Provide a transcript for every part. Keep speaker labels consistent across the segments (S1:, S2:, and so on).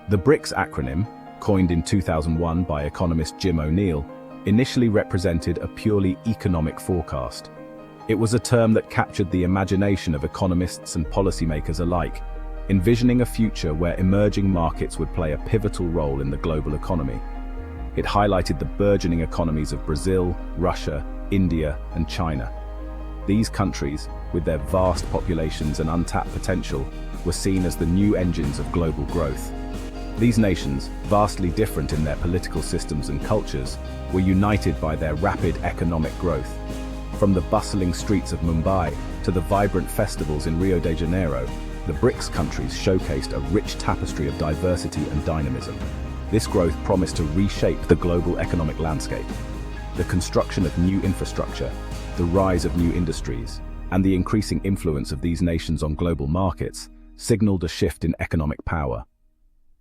S1: The BRICS acronym, coined in 2001 by economist Jim O'Neill, initially represented a purely economic forecast. It was a term that captured the imagination of economists and policymakers alike, envisioning a future where emerging markets would play a pivotal role in the global economy. It highlighted the burgeoning economies of Brazil, Russia, India, and China. These countries, with their vast populations and untapped potential, were seen as the new engines of global growth. These nations, vastly different in their political systems and cultures, were united by their rapid economic growth. From the bustling streets of Mumbai to the vibrant festivals in Rio de Janeiro, the BRICS countries showcased a rich tapestry of diversity and dynamism. This growth promised to reshape the global economic landscape. The construction of new infrastructure, the rise of new industries, and the increasing influence of these nations on global markets signaled a shift in economic power.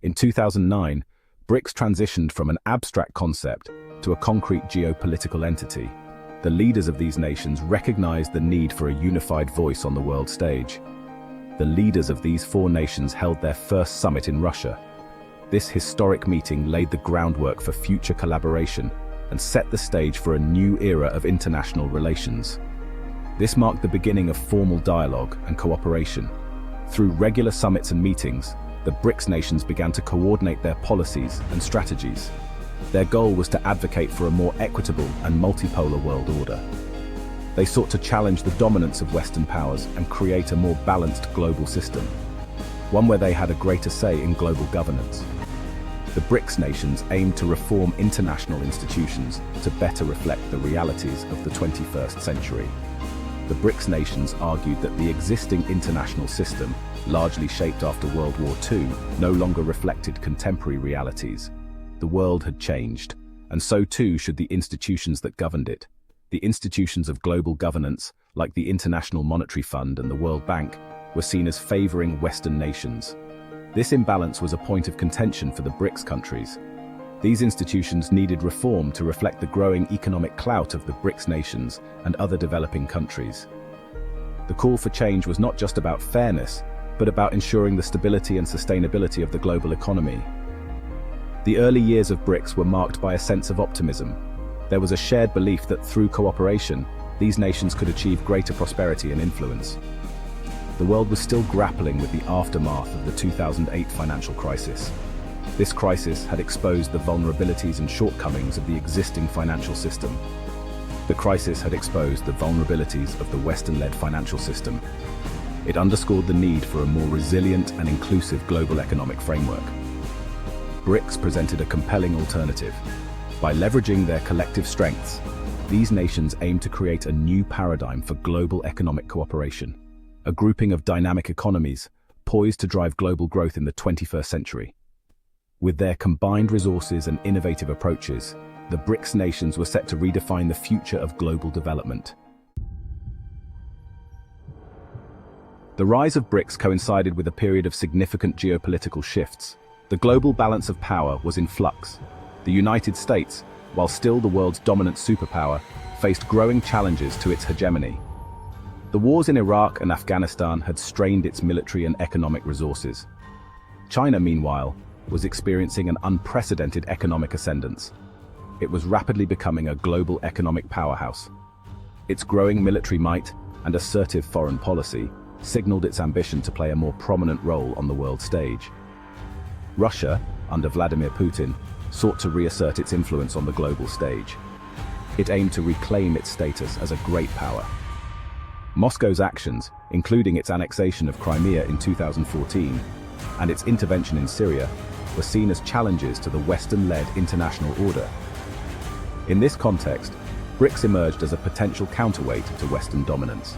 S1: In 2009, BRICS transitioned from an abstract concept to a concrete geopolitical entity. The leaders of these nations recognized the need for a unified voice on the world stage. The leaders of these four nations held their first summit in Russia. This historic meeting laid the groundwork for future collaboration and set the stage for a new era of international relations. This marked the beginning of formal dialogue and cooperation. Through regular summits and meetings, the BRICS nations began to coordinate their policies and strategies. Their goal was to advocate for a more equitable and multipolar world order. They sought to challenge the dominance of Western powers and create a more balanced global system, one where they had a greater say in global governance. The BRICS nations aimed to reform international institutions to better reflect the realities of the 21st century. The BRICS nations argued that the existing international system, largely shaped after World War II, no longer reflected contemporary realities. The world had changed, and so too should the institutions that governed it. The institutions of global governance, like the International Monetary Fund and the World Bank, were seen as favoring Western nations. This imbalance was a point of contention for the BRICS countries. These institutions needed reform to reflect the growing economic clout of the BRICS nations and other developing countries. The call for change was not just about fairness, but about ensuring the stability and sustainability of the global economy. The early years of BRICS were marked by a sense of optimism. There was a shared belief that through cooperation, these nations could achieve greater prosperity and influence. The world was still grappling with the aftermath of the 2008 financial crisis. This crisis had exposed the vulnerabilities and shortcomings of the existing financial system. The crisis had exposed the vulnerabilities of the Western-led financial system. It underscored the need for a more resilient and inclusive global economic framework. BRICS presented a compelling alternative. By leveraging their collective strengths, these nations aim to create a new paradigm for global economic cooperation, a grouping of dynamic economies poised to drive global growth in the 21st century. With their combined resources and innovative approaches, the BRICS nations were set to redefine the future of global development. The rise of BRICS coincided with a period of significant geopolitical shifts. The global balance of power was in flux. The United States, while still the world's dominant superpower, faced growing challenges to its hegemony. The wars in Iraq and Afghanistan had strained its military and economic resources. China, meanwhile, was experiencing an unprecedented economic ascendance. It was rapidly becoming a global economic powerhouse. Its growing military might and assertive foreign policy signaled its ambition to play a more prominent role on the world stage. Russia, under Vladimir Putin, sought to reassert its influence on the global stage. It aimed to reclaim its status as a great power. Moscow's actions, including its annexation of Crimea in 2014 and its intervention in Syria, were seen as challenges to the Western-led international order. In this context, BRICS emerged as a potential counterweight to Western dominance.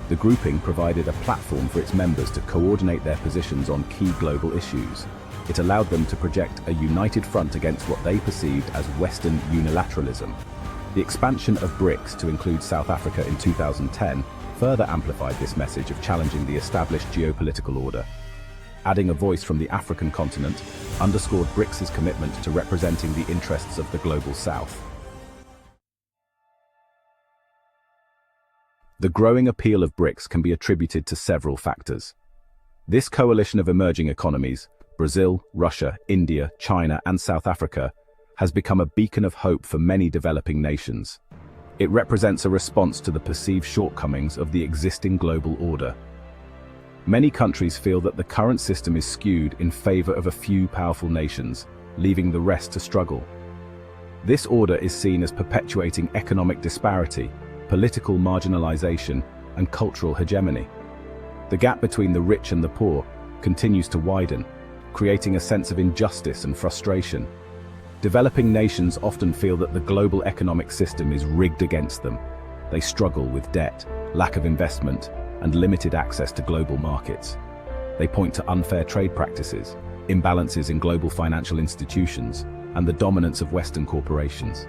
S1: The grouping provided a platform for its members to coordinate their positions on key global issues. It allowed them to project a united front against what they perceived as Western unilateralism. The expansion of BRICS to include South Africa in 2010 further amplified this message of challenging the established geopolitical order. Adding a voice from the African continent underscored BRICS's commitment to representing the interests of the global South. The growing appeal of BRICS can be attributed to several factors. This coalition of emerging economies, Brazil, Russia, India, China, and South Africa, has become a beacon of hope for many developing nations. It represents a response to the perceived shortcomings of the existing global order. Many countries feel that the current system is skewed in favor of a few powerful nations, leaving the rest to struggle. This order is seen as perpetuating economic disparity, political marginalization, and cultural hegemony. The gap between the rich and the poor continues to widen, creating a sense of injustice and frustration. Developing nations often feel that the global economic system is rigged against them. They struggle with debt, lack of investment, and limited access to global markets. They point to unfair trade practices, imbalances in global financial institutions, and the dominance of Western corporations.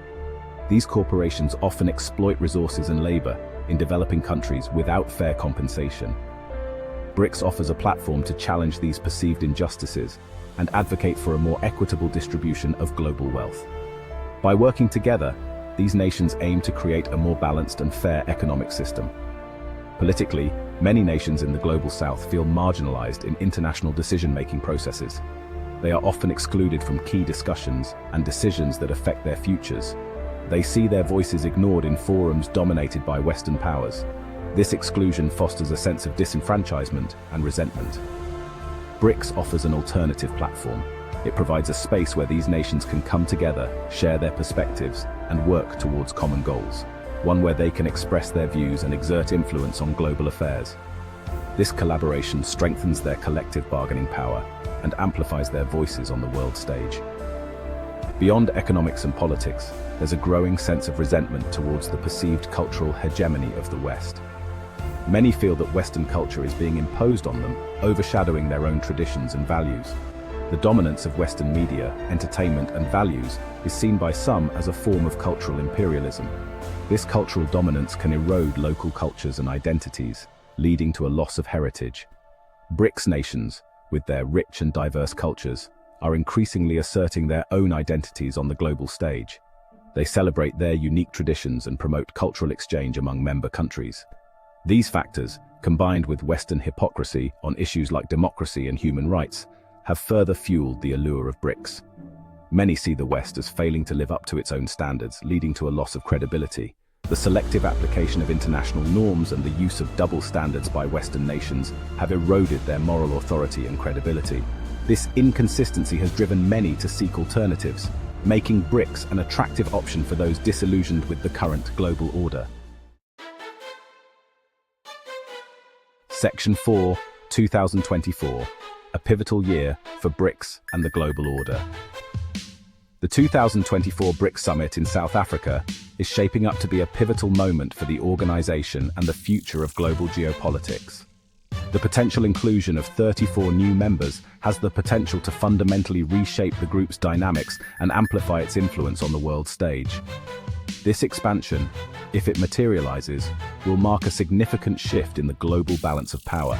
S1: These corporations often exploit resources and labor in developing countries without fair compensation. BRICS offers a platform to challenge these perceived injustices and advocate for a more equitable distribution of global wealth. By working together, these nations aim to create a more balanced and fair economic system. Politically, many nations in the global south feel marginalized in international decision-making processes. They are often excluded from key discussions and decisions that affect their futures. They see their voices ignored in forums dominated by Western powers. This exclusion fosters a sense of disenfranchisement and resentment. BRICS offers an alternative platform. It provides a space where these nations can come together, share their perspectives, and work towards common goals. One where they can express their views and exert influence on global affairs. This collaboration strengthens their collective bargaining power and amplifies their voices on the world stage. Beyond economics and politics, there's a growing sense of resentment towards the perceived cultural hegemony of the West. Many feel that Western culture is being imposed on them, overshadowing their own traditions and values. The dominance of Western media, entertainment, and values is seen by some as a form of cultural imperialism. This cultural dominance can erode local cultures and identities, leading to a loss of heritage. BRICS nations, with their rich and diverse cultures, are increasingly asserting their own identities on the global stage. They celebrate their unique traditions and promote cultural exchange among member countries. These factors, combined with Western hypocrisy on issues like democracy and human rights, have further fueled the allure of BRICS. Many see the West as failing to live up to its own standards, leading to a loss of credibility. The selective application of international norms and the use of double standards by Western nations have eroded their moral authority and credibility. This inconsistency has driven many to seek alternatives, making BRICS an attractive option for those disillusioned with the current global order. Section 4, 2024, a pivotal year for BRICS and the global order. The 2024 BRICS Summit in South Africa is shaping up to be a pivotal moment for the organization and the future of global geopolitics. The potential inclusion of 34 new members has the potential to fundamentally reshape the group's dynamics and amplify its influence on the world stage. This expansion, if it materializes, will mark a significant shift in the global balance of power.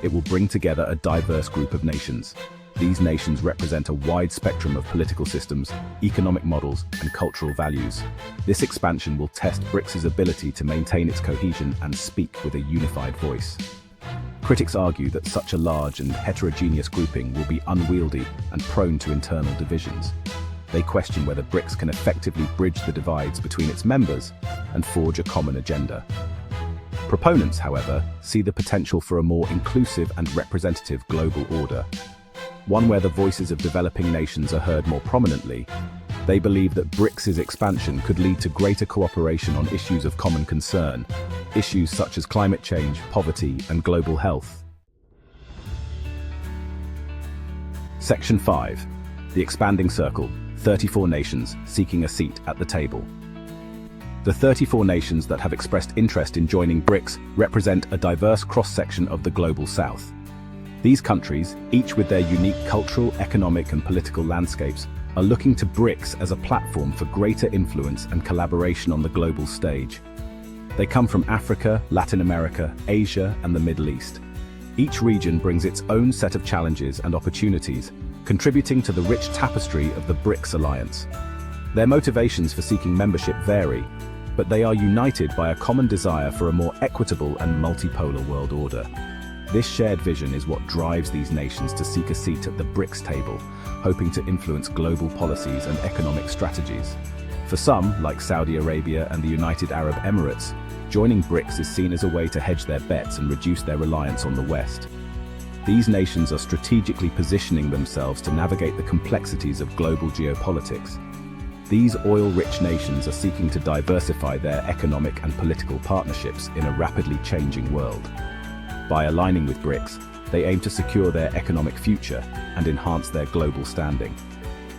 S1: It will bring together a diverse group of nations. These nations represent a wide spectrum of political systems, economic models, and cultural values. This expansion will test BRICS' ability to maintain its cohesion and speak with a unified voice. Critics argue that such a large and heterogeneous grouping will be unwieldy and prone to internal divisions. They question whether BRICS can effectively bridge the divides between its members and forge a common agenda. Proponents, however, see the potential for a more inclusive and representative global order, one where the voices of developing nations are heard more prominently. They believe that BRICS' expansion could lead to greater cooperation on issues of common concern, issues such as climate change, poverty, and global health. Section 5. The Expanding Circle, 34 nations seeking a seat at the table. The 34 nations that have expressed interest in joining BRICS represent a diverse cross-section of the global south. These countries, each with their unique cultural, economic, and political landscapes, are looking to BRICS as a platform for greater influence and collaboration on the global stage. They come from Africa, Latin America, Asia, and the Middle East. Each region brings its own set of challenges and opportunities, contributing to the rich tapestry of the BRICS alliance. Their motivations for seeking membership vary, but they are united by a common desire for a more equitable and multipolar world order. This shared vision is what drives these nations to seek a seat at the BRICS table, hoping to influence global policies and economic strategies. For some, like Saudi Arabia and the United Arab Emirates, joining BRICS is seen as a way to hedge their bets and reduce their reliance on the West. These nations are strategically positioning themselves to navigate the complexities of global geopolitics. These oil-rich nations are seeking to diversify their economic and political partnerships in a rapidly changing world. By aligning with BRICS, they aim to secure their economic future and enhance their global standing.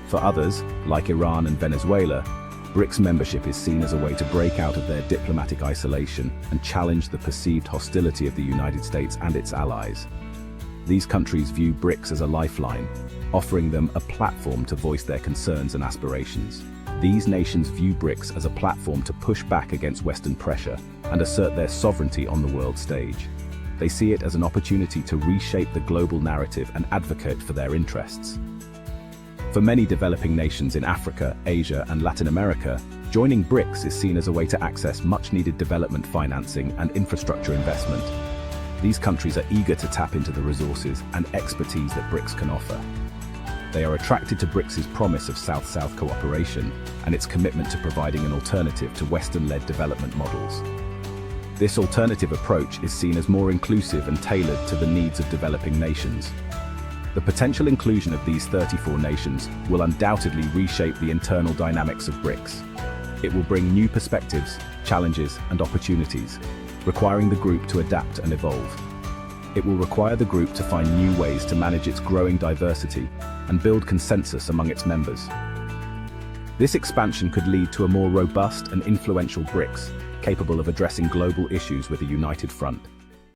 S1: For others, like Iran and Venezuela, BRICS membership is seen as a way to break out of their diplomatic isolation and challenge the perceived hostility of the United States and its allies. These countries view BRICS as a lifeline, offering them a platform to voice their concerns and aspirations. These nations view BRICS as a platform to push back against Western pressure and assert their sovereignty on the world stage. They see it as an opportunity to reshape the global narrative and advocate for their interests. For many developing nations in Africa, Asia, and Latin America, joining BRICS is seen as a way to access much-needed development financing and infrastructure investment. These countries are eager to tap into the resources and expertise that BRICS can offer. They are attracted to BRICS's promise of South-South cooperation and its commitment to providing an alternative to Western-led development models. This alternative approach is seen as more inclusive and tailored to the needs of developing nations. The potential inclusion of these 34 nations will undoubtedly reshape the internal dynamics of BRICS. It will bring new perspectives, challenges, and opportunities, requiring the group to adapt and evolve. It will require the group to find new ways to manage its growing diversity and build consensus among its members. This expansion could lead to a more robust and influential BRICS, capable of addressing global issues with a united front.